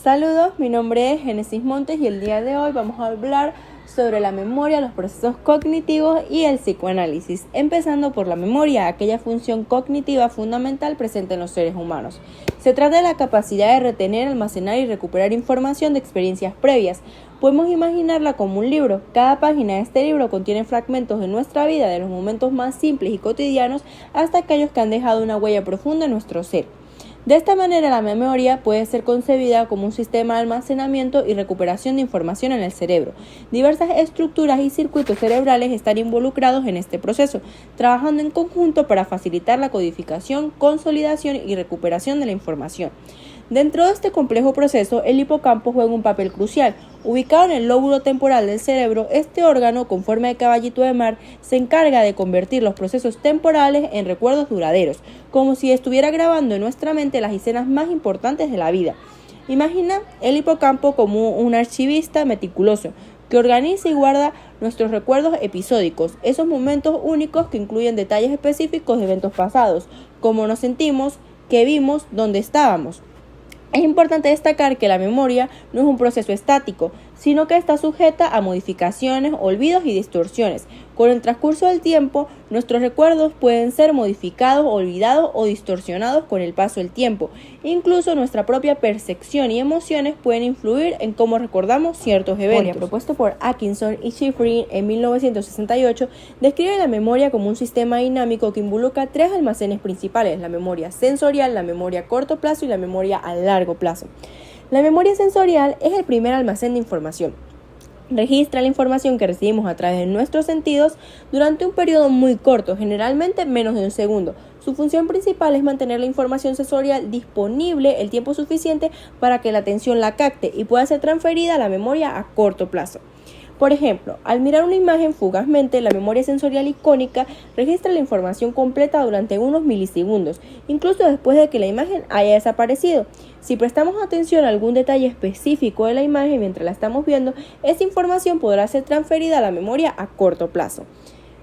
Saludos, mi nombre es Génesis Montes y el día de hoy vamos a hablar sobre la memoria, los procesos cognitivos y el psicoanálisis. Empezando por la memoria, aquella función cognitiva fundamental presente en los seres humanos. Se trata de la capacidad de retener, almacenar y recuperar información de experiencias previas. Podemos imaginarla como un libro. Cada página de este libro contiene fragmentos de nuestra vida, de los momentos más simples y cotidianos hasta aquellos que han dejado una huella profunda en nuestro ser. De esta manera, la memoria puede ser concebida como un sistema de almacenamiento y recuperación de información en el cerebro. Diversas estructuras y circuitos cerebrales están involucrados en este proceso, trabajando en conjunto para facilitar la codificación, consolidación y recuperación de la información. Dentro de este complejo proceso, el hipocampo juega un papel crucial. Ubicado en el lóbulo temporal del cerebro, este órgano, con forma de caballito de mar, se encarga de convertir los procesos temporales en recuerdos duraderos, como si estuviera grabando en nuestra mente las escenas más importantes de la vida. Imagina el hipocampo como un archivista meticuloso, que organiza y guarda nuestros recuerdos episódicos, esos momentos únicos que incluyen detalles específicos de eventos pasados, cómo nos sentimos, qué vimos, dónde estábamos. Es importante destacar que la memoria no es un proceso estático, sino que está sujeta a modificaciones, olvidos y distorsiones. Con el transcurso del tiempo, nuestros recuerdos pueden ser modificados, olvidados o distorsionados con el paso del tiempo. Incluso nuestra propia percepción y emociones pueden influir en cómo recordamos ciertos eventos. Propuesto por Atkinson y Shiffrin en 1968, describe la memoria como un sistema dinámico que involucra tres almacenes principales: la memoria sensorial, la memoria a corto plazo y la memoria a largo plazo. La memoria sensorial es el primer almacén de información. Registra la información que recibimos a través de nuestros sentidos durante un periodo muy corto, generalmente menos de un segundo. Su función principal es mantener la información sensorial disponible el tiempo suficiente para que la atención la capte y pueda ser transferida a la memoria a corto plazo. Por ejemplo, al mirar una imagen fugazmente, la memoria sensorial icónica registra la información completa durante unos milisegundos, incluso después de que la imagen haya desaparecido. Si prestamos atención a algún detalle específico de la imagen mientras la estamos viendo, esa información podrá ser transferida a la memoria a corto plazo.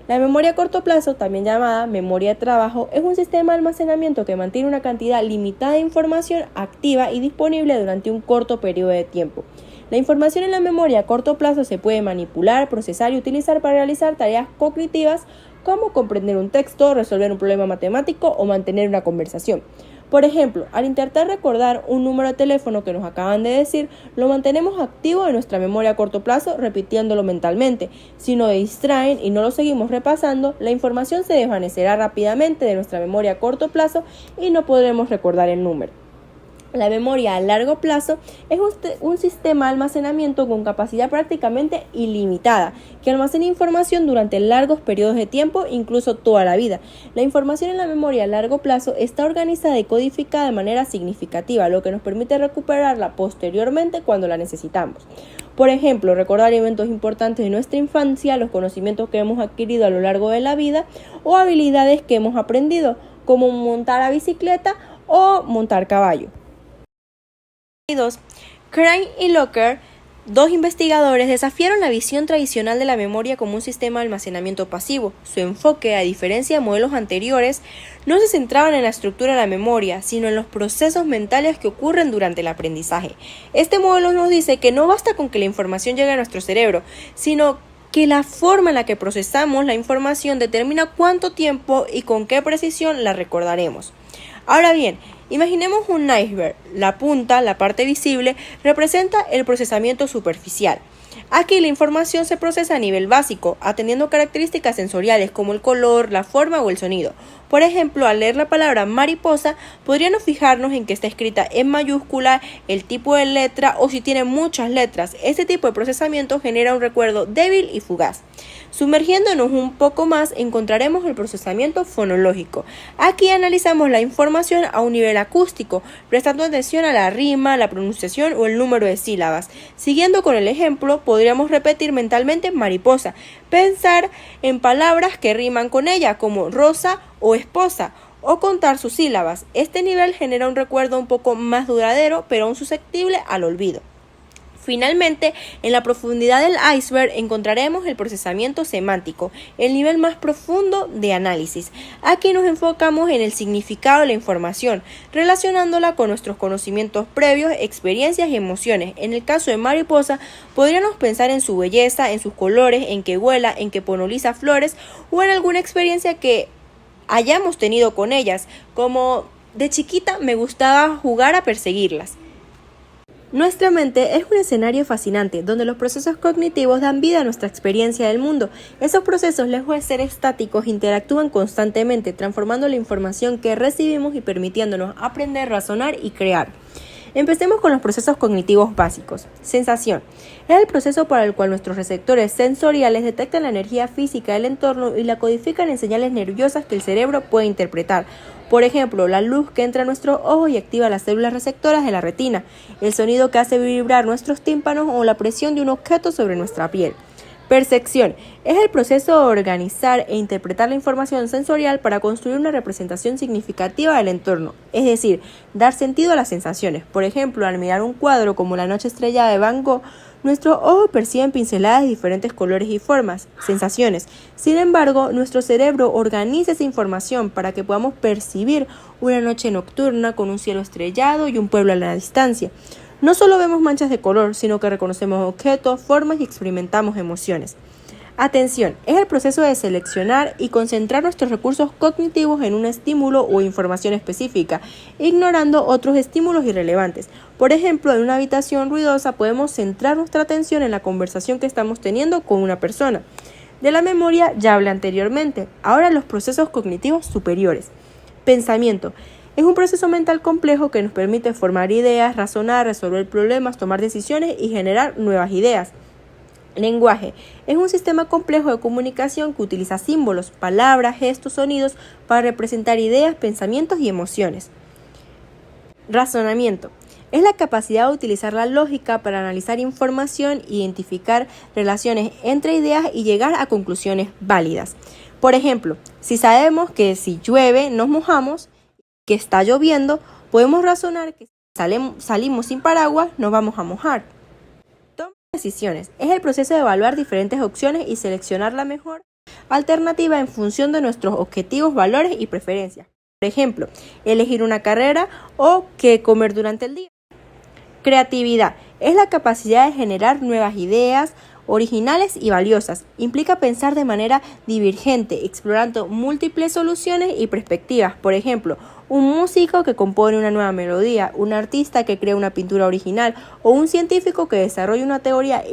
La memoria a corto plazo, también llamada memoria de trabajo, es un sistema de almacenamiento que mantiene una cantidad limitada de información activa y disponible durante un corto periodo de tiempo. La información en la memoria a corto plazo se puede manipular, procesar y utilizar para realizar tareas cognitivas como comprender un texto, resolver un problema matemático o mantener una conversación. Por ejemplo, al intentar recordar un número de teléfono que nos acaban de decir, lo mantenemos activo en nuestra memoria a corto plazo repitiéndolo mentalmente. Si nos distraen y no lo seguimos repasando, la información se desvanecerá rápidamente de nuestra memoria a corto plazo y no podremos recordar el número. La memoria a largo plazo es un sistema de almacenamiento con capacidad prácticamente ilimitada, que almacena información durante largos periodos de tiempo, incluso toda la vida. La información en la memoria a largo plazo está organizada y codificada de manera significativa, lo que nos permite recuperarla posteriormente cuando la necesitamos. Por ejemplo, recordar eventos importantes de nuestra infancia, los conocimientos que hemos adquirido a lo largo de la vida o habilidades que hemos aprendido, como montar a bicicleta o montar caballo. Crane y Locker, dos investigadores, desafiaron la visión tradicional de la memoria como un sistema de almacenamiento pasivo. Su enfoque, a diferencia de modelos anteriores, no se centraba en la estructura de la memoria, sino en los procesos mentales que ocurren durante el aprendizaje. Este modelo nos dice que no basta con que la información llegue a nuestro cerebro, sino que la forma en la que procesamos la información determina cuánto tiempo y con qué precisión la recordaremos. Ahora bien, imaginemos un iceberg. La punta, la parte visible, representa el procesamiento superficial. Aquí la información se procesa a nivel básico, atendiendo características sensoriales como el color, la forma o el sonido. Por ejemplo, al leer la palabra mariposa, podríamos fijarnos en que está escrita en mayúscula, el tipo de letra o si tiene muchas letras. Este tipo de procesamiento genera un recuerdo débil y fugaz. Sumergiéndonos un poco más, encontraremos el procesamiento fonológico. Aquí analizamos la información a un nivel acústico, prestando atención a la rima, la pronunciación o el número de sílabas. Siguiendo con el ejemplo, podríamos repetir mentalmente mariposa, pensar en palabras que riman con ella, como rosa o esposa, o contar sus sílabas. Este nivel genera un recuerdo un poco más duradero, pero aún susceptible al olvido. Finalmente, en la profundidad del iceberg encontraremos el procesamiento semántico, el nivel más profundo de análisis. Aquí nos enfocamos en el significado de la información, relacionándola con nuestros conocimientos previos, experiencias y emociones. En el caso de mariposa, podríamos pensar en su belleza, en sus colores, en que vuela, en que poliniza flores o en alguna experiencia que hayamos tenido con ellas, como de chiquita me gustaba jugar a perseguirlas. Nuestra mente es un escenario fascinante, donde los procesos cognitivos dan vida a nuestra experiencia del mundo. Esos procesos, lejos de ser estáticos, interactúan constantemente, transformando la información que recibimos y permitiéndonos aprender, razonar y crear. Empecemos con los procesos cognitivos básicos. Sensación. Es el proceso para el cual nuestros receptores sensoriales detectan la energía física del entorno y la codifican en señales nerviosas que el cerebro puede interpretar. Por ejemplo, la luz que entra a nuestros ojos y activa las células receptoras de la retina, el sonido que hace vibrar nuestros tímpanos o la presión de un objeto sobre nuestra piel. Percepción. Es el proceso de organizar e interpretar la información sensorial para construir una representación significativa del entorno, es decir, dar sentido a las sensaciones. Por ejemplo, al mirar un cuadro como La noche estrellada de Van Gogh, nuestros ojos perciben pinceladas de diferentes colores y formas, sensaciones. Sin embargo, nuestro cerebro organiza esa información para que podamos percibir una noche nocturna con un cielo estrellado y un pueblo a la distancia. No solo vemos manchas de color, sino que reconocemos objetos, formas y experimentamos emociones. Atención, es el proceso de seleccionar y concentrar nuestros recursos cognitivos en un estímulo o información específica, ignorando otros estímulos irrelevantes. Por ejemplo, en una habitación ruidosa podemos centrar nuestra atención en la conversación que estamos teniendo con una persona. De la memoria ya hablé anteriormente, ahora los procesos cognitivos superiores. Pensamiento. Es un proceso mental complejo que nos permite formar ideas, razonar, resolver problemas, tomar decisiones y generar nuevas ideas. Lenguaje. Es un sistema complejo de comunicación que utiliza símbolos, palabras, gestos, sonidos para representar ideas, pensamientos y emociones. Razonamiento. Es la capacidad de utilizar la lógica para analizar información, identificar relaciones entre ideas y llegar a conclusiones válidas. Por ejemplo, si sabemos que si llueve nos mojamos, que está lloviendo, podemos razonar que si salimos sin paraguas nos vamos a mojar. Toma decisiones. Es el proceso de evaluar diferentes opciones y seleccionar la mejor alternativa en función de nuestros objetivos, valores y preferencias. Por ejemplo, elegir una carrera o qué comer durante el día. Creatividad. Es la capacidad de generar nuevas ideas originales y valiosas. Implica pensar de manera divergente, explorando múltiples soluciones y perspectivas. Por ejemplo, un músico que compone una nueva melodía, un artista que crea una pintura original o un científico que desarrolla una teoría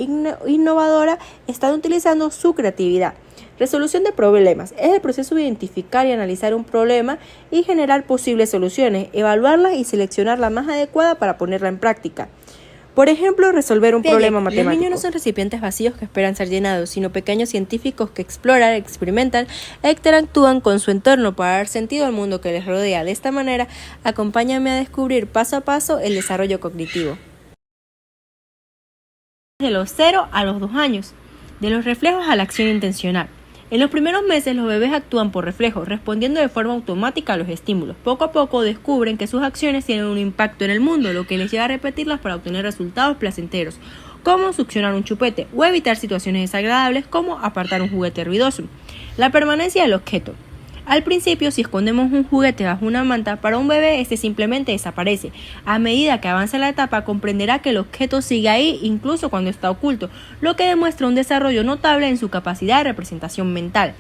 innovadora está utilizando su creatividad. Resolución de problemas. Es el proceso de identificar y analizar un problema y generar posibles soluciones, evaluarlas y seleccionar la más adecuada para ponerla en práctica. Por ejemplo, resolver un problema matemático. Los niños no son recipientes vacíos que esperan ser llenados, sino pequeños científicos que exploran, experimentan e interactúan con su entorno para dar sentido al mundo que les rodea. De esta manera, acompáñame a descubrir paso a paso el desarrollo cognitivo. De los 0 a los 2 años, de los reflejos a la acción intencional. En los primeros meses los bebés actúan por reflejo, respondiendo de forma automática a los estímulos. Poco a poco descubren que sus acciones tienen un impacto en el mundo, lo que les lleva a repetirlas para obtener resultados placenteros, como succionar un chupete o evitar situaciones desagradables como apartar un juguete ruidoso. La permanencia del objeto. Al principio, si escondemos un juguete bajo una manta, para un bebé este simplemente desaparece. A medida que avanza la etapa, comprenderá que el objeto sigue ahí incluso cuando está oculto, lo que demuestra un desarrollo notable en su capacidad de representación mental.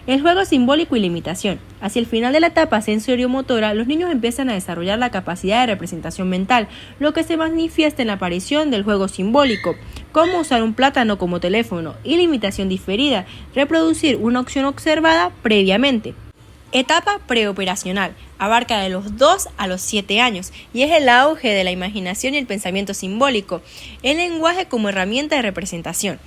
El juego simbólico y la imitación. Hacia el final de la etapa sensorio-motora, los niños empiezan a desarrollar la capacidad de representación mental, lo que se manifiesta en la aparición del juego simbólico, como usar un plátano como teléfono, y la imitación diferida, reproducir una acción observada previamente. Etapa preoperacional. Abarca de los 2 a los 7 años y es el auge de la imaginación y el pensamiento simbólico, el lenguaje como herramienta de representación.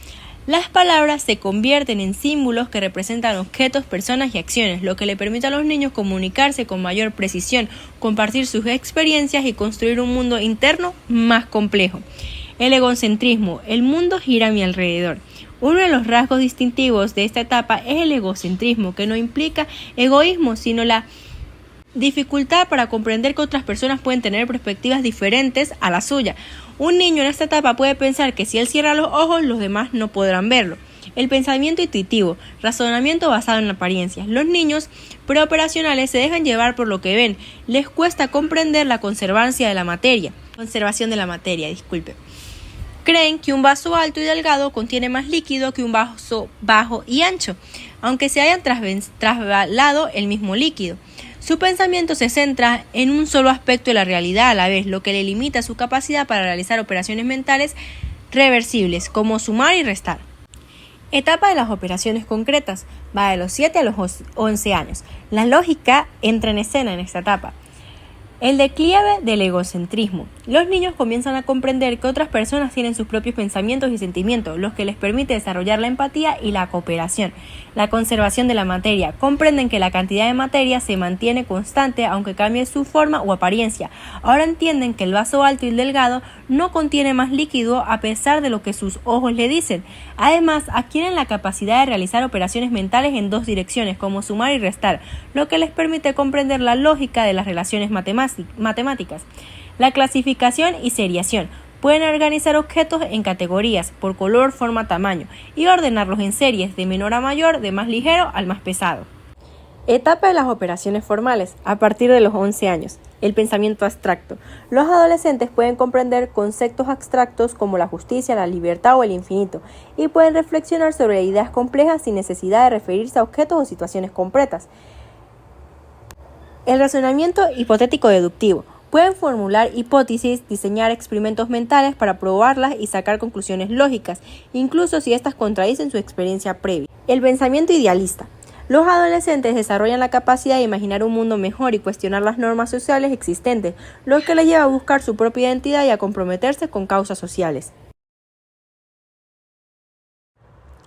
Las palabras se convierten en símbolos que representan objetos, personas y acciones, lo que le permite a los niños comunicarse con mayor precisión, compartir sus experiencias y construir un mundo interno más complejo. El egocentrismo. El mundo gira a mi alrededor. Uno de los rasgos distintivos de esta etapa es el egocentrismo, que no implica egoísmo, sino la Dificultad para comprender que otras personas pueden tener perspectivas diferentes a la suya. Un niño en esta etapa puede pensar que si él cierra los ojos, los demás no podrán verlo. El pensamiento intuitivo, razonamiento basado en apariencias. Los niños preoperacionales se dejan llevar por lo que ven. Les cuesta comprender la conservación de la materia. Creen que un vaso alto y delgado contiene más líquido que un vaso bajo y ancho, aunque se hayan trasladado el mismo líquido. Su pensamiento se centra en un solo aspecto de la realidad a la vez, lo que le limita su capacidad para realizar operaciones mentales reversibles, como sumar y restar. Etapa de las operaciones concretas. Va de los 7 a los 11 años. La lógica entra en escena en esta etapa. El declive del egocentrismo. Los niños comienzan a comprender que otras personas tienen sus propios pensamientos y sentimientos, los que les permite desarrollar la empatía y la cooperación. La conservación de la materia. Comprenden que la cantidad de materia se mantiene constante aunque cambie su forma o apariencia. Ahora entienden que el vaso alto y el delgado no contiene más líquido a pesar de lo que sus ojos le dicen. Además, adquieren la capacidad de realizar operaciones mentales en dos direcciones, como sumar y restar, lo que les permite comprender la lógica de las relaciones matemáticas. La clasificación y seriación. Pueden organizar objetos en categorías, por color, forma, tamaño, y ordenarlos en series, de menor a mayor, de más ligero al más pesado. Etapa de las operaciones formales, a partir de los 11 años. El pensamiento abstracto. Los adolescentes pueden comprender conceptos abstractos como la justicia, la libertad o el infinito, y pueden reflexionar sobre ideas complejas sin necesidad de referirse a objetos o situaciones concretas. El razonamiento hipotético-deductivo. Pueden formular hipótesis, diseñar experimentos mentales para probarlas y sacar conclusiones lógicas, incluso si éstas contradicen su experiencia previa. El pensamiento idealista. Los adolescentes desarrollan la capacidad de imaginar un mundo mejor y cuestionar las normas sociales existentes, lo que les lleva a buscar su propia identidad y a comprometerse con causas sociales.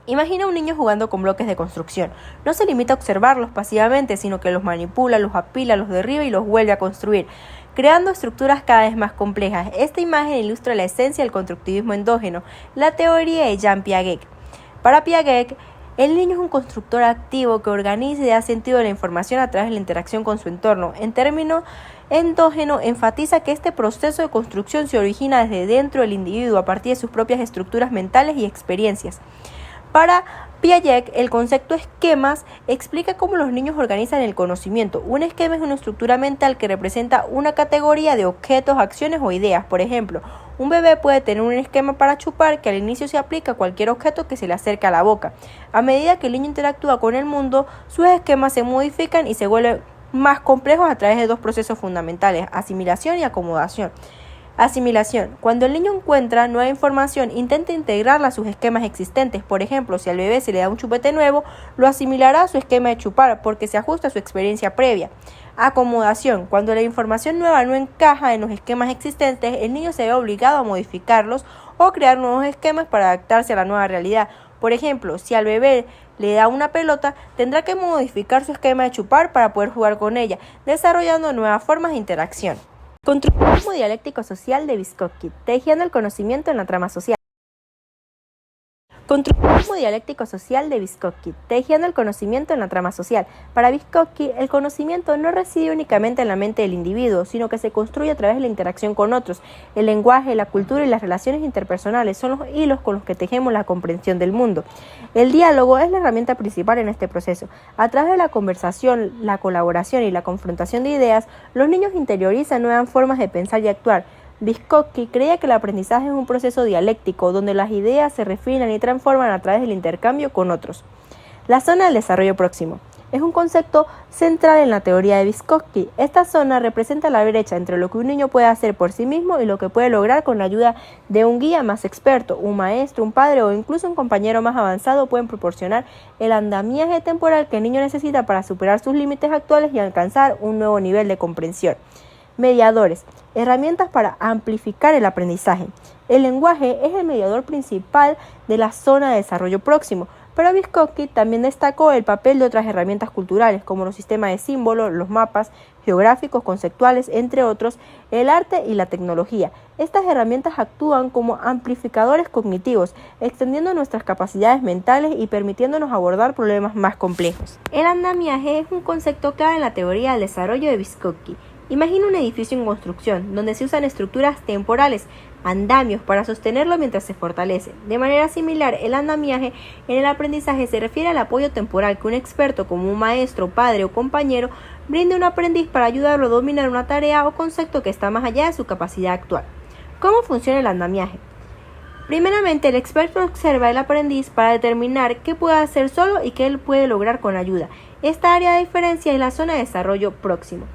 Imagina un niño jugando con bloques de construcción. No se limita a observarlos pasivamente, sino que los manipula, los apila, los derriba y los vuelve a construir, creando estructuras cada vez más complejas. Esta imagen ilustra la esencia del constructivismo endógeno, la teoría de Jean Piaget. Para Piaget, el niño es un constructor activo que organiza y da sentido a la información a través de la interacción con su entorno. En términos endógeno, enfatiza que este proceso de construcción se origina desde dentro del individuo a partir de sus propias estructuras mentales y experiencias. Para Piaget, el concepto esquemas explica cómo los niños organizan el conocimiento. Un esquema es una estructura mental que representa una categoría de objetos, acciones o ideas. Por ejemplo, un bebé puede tener un esquema para chupar que al inicio se aplica a cualquier objeto que se le acerque a la boca. A medida que el niño interactúa con el mundo, sus esquemas se modifican y se vuelven más complejos a través de dos procesos fundamentales: asimilación y acomodación. Asimilación. Cuando el niño encuentra nueva información, intenta integrarla a sus esquemas existentes. Por ejemplo, si al bebé se le da un chupete nuevo, lo asimilará a su esquema de chupar porque se ajusta a su experiencia previa. Acomodación. Cuando la información nueva no encaja en los esquemas existentes, el niño se ve obligado a modificarlos o crear nuevos esquemas para adaptarse a la nueva realidad. Por ejemplo, si al bebé le da una pelota, tendrá que modificar su esquema de chupar para poder jugar con ella, desarrollando nuevas formas de interacción. Constructivismo dialéctico social de Vygotsky, tejiendo el conocimiento en la trama social. Constructivismo dialéctico social de Vygotsky, tejiendo el conocimiento en la trama social. Para Vygotsky, el conocimiento no reside únicamente en la mente del individuo, sino que se construye a través de la interacción con otros. El lenguaje, la cultura y las relaciones interpersonales son los hilos con los que tejemos la comprensión del mundo. El diálogo es la herramienta principal en este proceso. A través de la conversación, la colaboración y la confrontación de ideas, los niños interiorizan nuevas formas de pensar y actuar. Vygotsky creía que el aprendizaje es un proceso dialéctico donde las ideas se refinan y transforman a través del intercambio con otros. La zona del desarrollo próximo es un concepto central en la teoría de Vygotsky. Esta zona representa la brecha entre lo que un niño puede hacer por sí mismo y lo que puede lograr con la ayuda de un guía más experto, un maestro, un padre o incluso un compañero más avanzado. Pueden proporcionar el andamiaje temporal que el niño necesita para superar sus límites actuales y alcanzar un nuevo nivel de comprensión. Mediadores, herramientas para amplificar el aprendizaje. El lenguaje es el mediador principal de la zona de desarrollo próximo. Pero Vygotsky también destacó el papel de otras herramientas culturales, como los sistemas de símbolos, los mapas geográficos, conceptuales, entre otros, el arte y la tecnología. Estas herramientas actúan como amplificadores cognitivos, extendiendo nuestras capacidades mentales y permitiéndonos abordar problemas más complejos. El andamiaje es un concepto clave en la teoría del desarrollo de Vygotsky. Imagina un edificio en construcción, donde se usan estructuras temporales, andamios, para sostenerlo mientras se fortalece. De manera similar, el andamiaje en el aprendizaje se refiere al apoyo temporal que un experto, como un maestro, padre o compañero, brinde a un aprendiz para ayudarlo a dominar una tarea o concepto que está más allá de su capacidad actual. ¿Cómo funciona el andamiaje? Primeramente, el experto observa al aprendiz para determinar qué puede hacer solo y qué él puede lograr con ayuda. Esta área de diferencia es la zona de desarrollo próximo.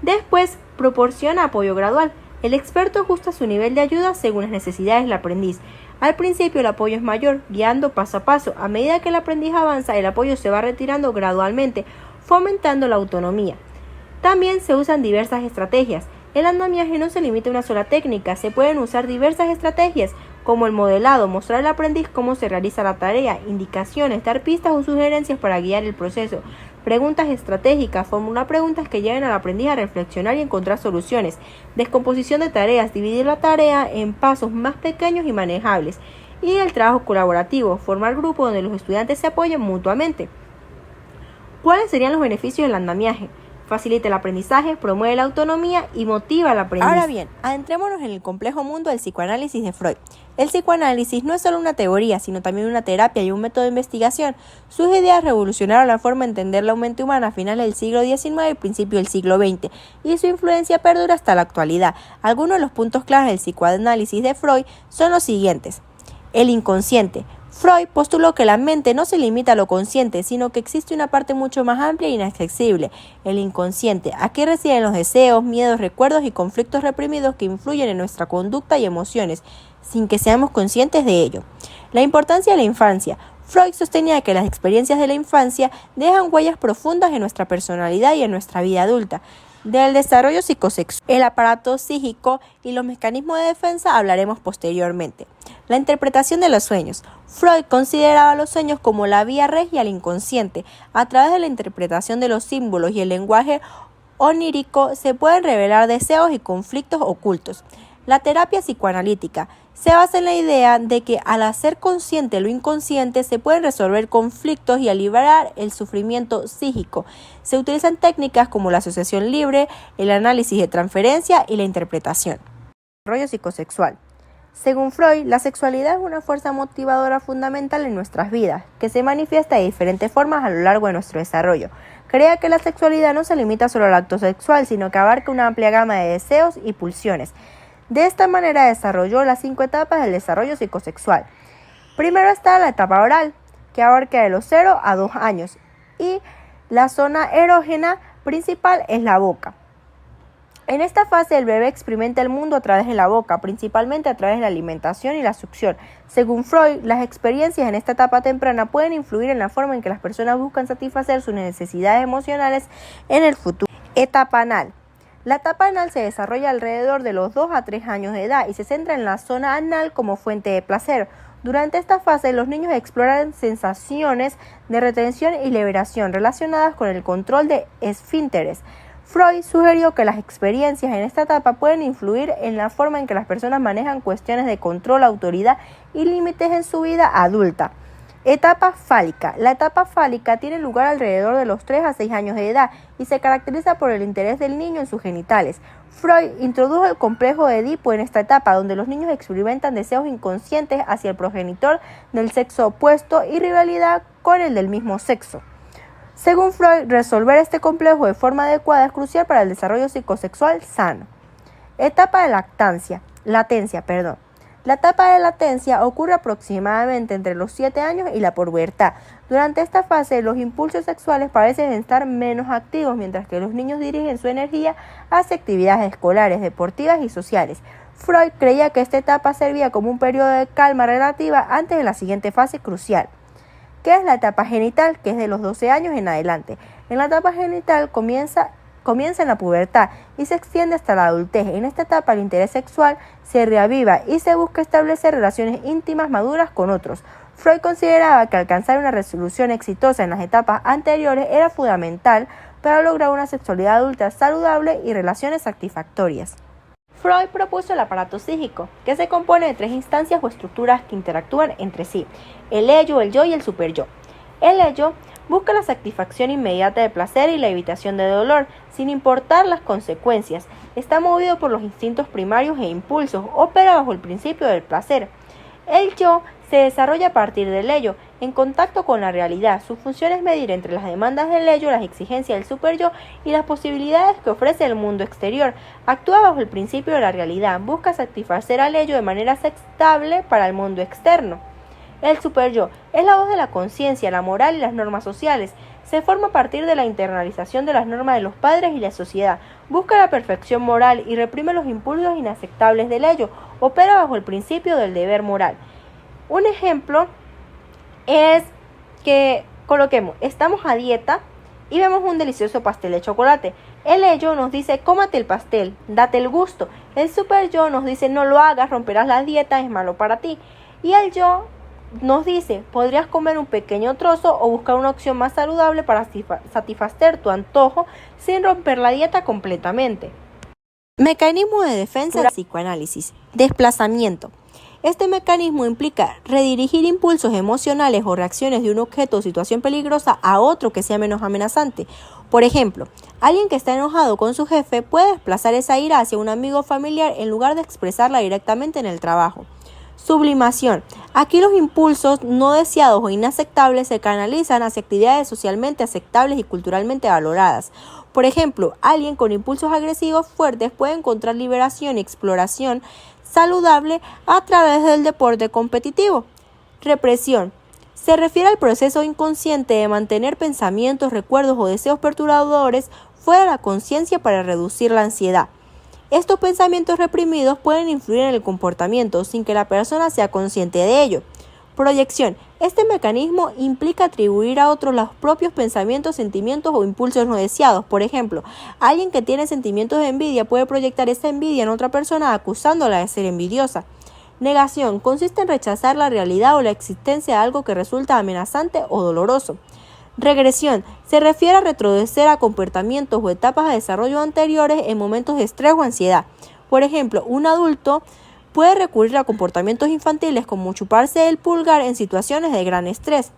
Después, proporciona apoyo gradual. El experto ajusta su nivel de ayuda según las necesidades del aprendiz. Al principio el apoyo es mayor, guiando paso a paso. A medida que el aprendiz avanza, el apoyo se va retirando gradualmente, fomentando la autonomía. También se usan diversas estrategias. El andamiaje no se limita a una sola técnica, se pueden usar diversas estrategias, como el modelado, mostrar al aprendiz cómo se realiza la tarea, indicaciones, dar pistas o sugerencias para guiar el proceso, preguntas estratégicas, formular preguntas que lleven al aprendiz a reflexionar y encontrar soluciones, descomposición de tareas, dividir la tarea en pasos más pequeños y manejables, y el trabajo colaborativo, formar grupos donde los estudiantes se apoyen mutuamente. ¿Cuáles serían los beneficios del andamiaje? Facilita el aprendizaje, promueve la autonomía y motiva al aprendiz. Ahora bien, adentrémonos en el complejo mundo del psicoanálisis de Freud. El psicoanálisis no es solo una teoría, sino también una terapia y un método de investigación. Sus ideas revolucionaron la forma de entender la mente humana a finales del siglo XIX y principio del siglo XX, y su influencia perdura hasta la actualidad. Algunos de los puntos claves del psicoanálisis de Freud son los siguientes. El inconsciente. Freud postuló que la mente no se limita a lo consciente, sino que existe una parte mucho más amplia e inaccesible, el inconsciente. Aquí residen los deseos, miedos, recuerdos y conflictos reprimidos que influyen en nuestra conducta y emociones, sin que seamos conscientes de ello. La importancia de la infancia. Freud sostenía que las experiencias de la infancia dejan huellas profundas en nuestra personalidad y en nuestra vida adulta. Del desarrollo psicosexual, el aparato psíquico y los mecanismos de defensa hablaremos posteriormente. La interpretación de los sueños. Freud consideraba los sueños como la vía regia al inconsciente. A través de la interpretación de los símbolos y el lenguaje onírico se pueden revelar deseos y conflictos ocultos. La terapia psicoanalítica se basa en la idea de que al hacer consciente lo inconsciente se pueden resolver conflictos y aliviar el sufrimiento psíquico. Se utilizan técnicas como la asociación libre, el análisis de transferencia y la interpretación. Desarrollo psicosexual. Según Freud, la sexualidad es una fuerza motivadora fundamental en nuestras vidas, que se manifiesta de diferentes formas a lo largo de nuestro desarrollo. Crea que la sexualidad no se limita solo al acto sexual, sino que abarca una amplia gama de deseos y pulsiones. De esta manera desarrolló las 5 etapas del desarrollo psicosexual. Primero está la etapa oral, que abarca de los 0 a 2 años, y la zona erógena principal es la boca. En esta fase el bebé experimenta el mundo a través de la boca, principalmente a través de la alimentación y la succión. Según Freud, las experiencias en esta etapa temprana pueden influir en la forma en que las personas buscan satisfacer sus necesidades emocionales en el futuro. Etapa anal. La etapa anal se desarrolla alrededor de los 2 a 3 años de edad y se centra en la zona anal como fuente de placer. Durante esta fase, los niños exploran sensaciones de retención y liberación relacionadas con el control de esfínteres. Freud sugirió que las experiencias en esta etapa pueden influir en la forma en que las personas manejan cuestiones de control, autoridad y límites en su vida adulta. Etapa fálica. La etapa fálica tiene lugar alrededor de los 3 a 6 años de edad y se caracteriza por el interés del niño en sus genitales. Freud introdujo el complejo de Edipo en esta etapa, donde los niños experimentan deseos inconscientes hacia el progenitor del sexo opuesto y rivalidad con el del mismo sexo. Según Freud, resolver este complejo de forma adecuada es crucial para el desarrollo psicosexual sano. Etapa de latencia. La etapa de latencia ocurre aproximadamente entre los 7 años y la pubertad. Durante esta fase, los impulsos sexuales parecen estar menos activos, mientras que los niños dirigen su energía hacia actividades escolares, deportivas y sociales. Freud creía que esta etapa servía como un periodo de calma relativa antes de la siguiente fase crucial, que es la etapa genital, que es de los 12 años en adelante. En la etapa genital comienza en la pubertad y se extiende hasta la adultez. En esta etapa el interés sexual se reaviva y se busca establecer relaciones íntimas maduras con otros. Freud consideraba que alcanzar una resolución exitosa en las etapas anteriores era fundamental para lograr una sexualidad adulta saludable y relaciones satisfactorias. Freud propuso el aparato psíquico, que se compone de 3 instancias o estructuras que interactúan entre sí: el ello, el yo y el superyo. El ello busca la satisfacción inmediata de placer y la evitación de dolor, sin importar las consecuencias. Está movido por los instintos primarios e impulsos, opera bajo el principio del placer. El yo se desarrolla a partir del ello, en contacto con la realidad. Su función es medir entre las demandas del ello, las exigencias del superyo y las posibilidades que ofrece el mundo exterior. Actúa bajo el principio de la realidad, busca satisfacer al ello de manera aceptable para el mundo externo. El superyo es la voz de la conciencia, la moral y las normas sociales. Se forma a partir de la internalización de las normas de los padres y la sociedad. Busca la perfección moral y reprime los impulsos inaceptables del ello. Opera bajo el principio del deber moral. Un ejemplo es que, coloquemos, estamos a dieta y vemos un delicioso pastel de chocolate. El ello nos dice: cómate el pastel, date el gusto. El superyo nos dice: no lo hagas, romperás la dieta, es malo para ti. Y el yo nos dice: podrías comer un pequeño trozo o buscar una opción más saludable para satisfacer tu antojo sin romper la dieta completamente. Mecanismo de defensa del psicoanálisis. Desplazamiento. Este mecanismo implica redirigir impulsos emocionales o reacciones de un objeto o situación peligrosa a otro que sea menos amenazante. Por ejemplo, alguien que está enojado con su jefe puede desplazar esa ira hacia un amigo o familiar en lugar de expresarla directamente en el trabajo. Sublimación. Aquí los impulsos no deseados o inaceptables se canalizan hacia actividades socialmente aceptables y culturalmente valoradas. Por ejemplo, alguien con impulsos agresivos fuertes puede encontrar liberación y exploración saludable a través del deporte competitivo. Represión. Se refiere al proceso inconsciente de mantener pensamientos, recuerdos o deseos perturbadores fuera de la conciencia para reducir la ansiedad. Estos pensamientos reprimidos pueden influir en el comportamiento sin que la persona sea consciente de ello. Proyección. Este mecanismo implica atribuir a otros los propios pensamientos, sentimientos o impulsos no deseados. Por ejemplo, alguien que tiene sentimientos de envidia puede proyectar esa envidia en otra persona acusándola de ser envidiosa. Negación. Consiste en rechazar la realidad o la existencia de algo que resulta amenazante o doloroso. Regresión. Se refiere a retroceder a comportamientos o etapas de desarrollo anteriores en momentos de estrés o ansiedad. Por ejemplo, un adulto puede recurrir a comportamientos infantiles como chuparse el pulgar en situaciones de gran estrés.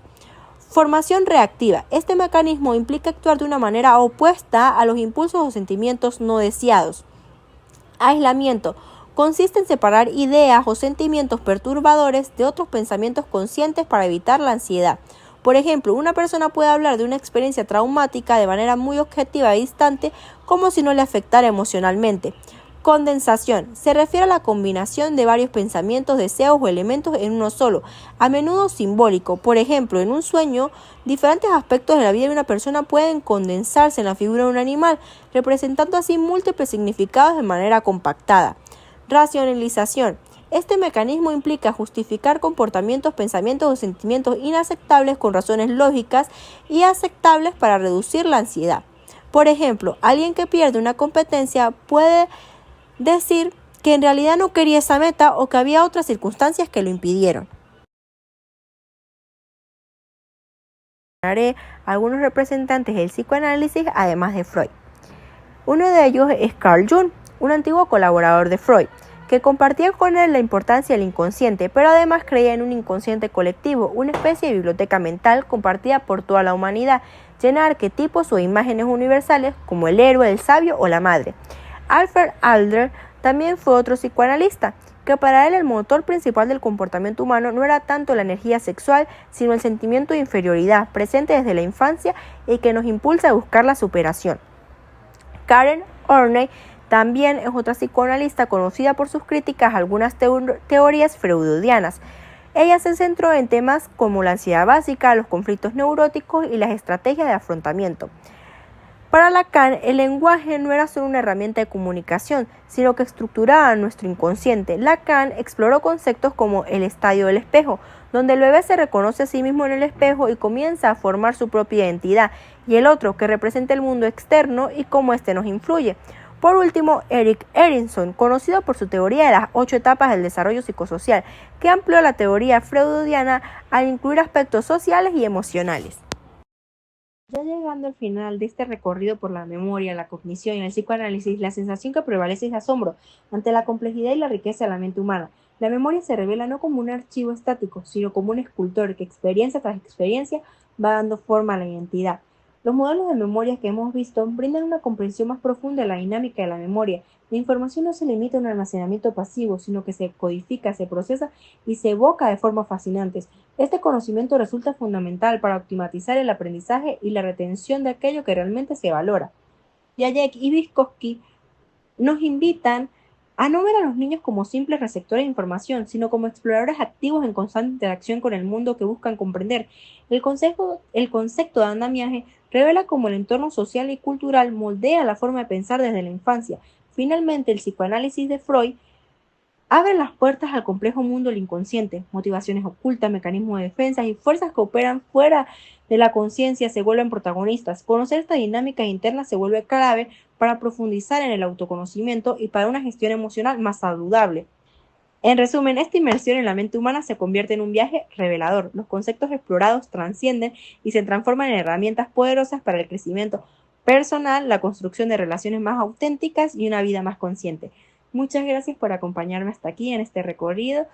Formación reactiva. Este mecanismo implica actuar de una manera opuesta a los impulsos o sentimientos no deseados. Aislamiento. Consiste en separar ideas o sentimientos perturbadores de otros pensamientos conscientes para evitar la ansiedad. Por ejemplo, una persona puede hablar de una experiencia traumática de manera muy objetiva e distante, como si no le afectara emocionalmente. Condensación. Se refiere a la combinación de varios pensamientos, deseos o elementos en uno solo, a menudo simbólico. Por ejemplo, en un sueño, diferentes aspectos de la vida de una persona pueden condensarse en la figura de un animal, representando así múltiples significados de manera compactada. Racionalización. Este mecanismo implica justificar comportamientos, pensamientos o sentimientos inaceptables con razones lógicas y aceptables para reducir la ansiedad. Por ejemplo, alguien que pierde una competencia puede decir que en realidad no quería esa meta o que había otras circunstancias que lo impidieron. Haré algunos representantes del psicoanálisis además de Freud. Uno de ellos es Carl Jung, un antiguo colaborador de Freud, que compartía con él la importancia del inconsciente, pero además creía en un inconsciente colectivo, una especie de biblioteca mental compartida por toda la humanidad, llena de arquetipos o imágenes universales como el héroe, el sabio o la madre. Alfred Adler también fue otro psicoanalista, que para él el motor principal del comportamiento humano no era tanto la energía sexual, sino el sentimiento de inferioridad presente desde la infancia y que nos impulsa a buscar la superación. Karen Horney también es otra psicoanalista conocida por sus críticas a algunas teorías freudianas. Ella se centró en temas como la ansiedad básica, los conflictos neuróticos y las estrategias de afrontamiento. Para Lacan, el lenguaje no era solo una herramienta de comunicación, sino que estructuraba nuestro inconsciente. Lacan exploró conceptos como el estadio del espejo, donde el bebé se reconoce a sí mismo en el espejo y comienza a formar su propia identidad, y el otro, que representa el mundo externo y cómo éste nos influye. Por último, Erik Erikson, conocido por su teoría de las 8 etapas del desarrollo psicosocial, que amplió la teoría freudiana al incluir aspectos sociales y emocionales. Ya llegando al final de este recorrido por la memoria, la cognición y el psicoanálisis, la sensación que prevalece es asombro ante la complejidad y la riqueza de la mente humana. La memoria se revela no como un archivo estático, sino como un escultor que experiencia tras experiencia va dando forma a la identidad. Los modelos de memoria que hemos visto brindan una comprensión más profunda de la dinámica de la memoria. La información no se limita a un almacenamiento pasivo, sino que se codifica, se procesa y se evoca de formas fascinantes. Este conocimiento resulta fundamental para optimizar el aprendizaje y la retención de aquello que realmente se valora. Piaget y Vygotsky nos invitan a no ver a los niños como simples receptores de información, sino como exploradores activos en constante interacción con el mundo que buscan comprender. El concepto de andamiaje revela cómo el entorno social y cultural moldea la forma de pensar desde la infancia. Finalmente, el psicoanálisis de Freud abre las puertas al complejo mundo del inconsciente. Motivaciones ocultas, mecanismos de defensa y fuerzas que operan fuera de la conciencia se vuelven protagonistas. Conocer estas dinámicas internas se vuelve clave para profundizar en el autoconocimiento y para una gestión emocional más saludable. En resumen, esta inmersión en la mente humana se convierte en un viaje revelador. Los conceptos explorados trascienden y se transforman en herramientas poderosas para el crecimiento personal, la construcción de relaciones más auténticas y una vida más consciente. Muchas gracias por acompañarme hasta aquí en este recorrido.